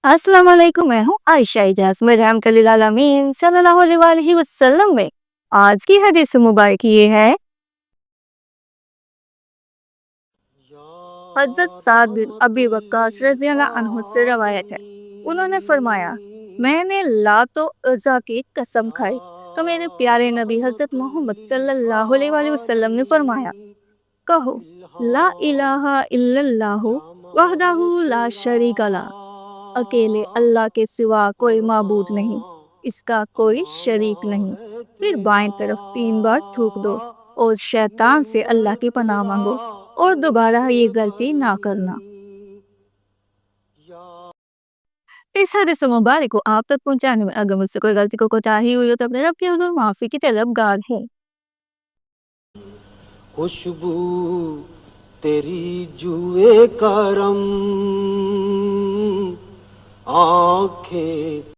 अस्सलाम वालेकुम, मैं हूँ आयशा इजाज में रहमतुल्लिल आलमीन सल्लल्लाहु अलैहि वसल्लम में। आज की हदीस मुबारक ये है, हज़रत साद बिन अबी वक्कास रज़ियल्लाहु अन्हु से रवायत है। उन्होंने फरमाया, मैंने लात व उज़्ज़ा की कसम खाई तो मेरे प्यारे नबी हज़रत मोहम्मद सल्लल्लाहु अलैहि वसल्लम ने फरमाया, कहो ला इलाहा इल्लल्लाहु वहदहु ला शरीका ला, अकेले अल्लाह के सिवा कोई माबूद नहीं, इसका कोई शरीक नहीं। फिर बाएं तरफ 3 बार थूक दो और शैतान से अल्लाह की पनाह मांगो और दोबारा ये गलती ना करना। इस हदीस मुबारक को आप तक पहुंचाने में अगर मुझसे कोई गलती को कोताही हुई हो तो अपने रब के हुजूर माफी की तलबगार हूँ। खुशबू तेरी जुए करम आंखें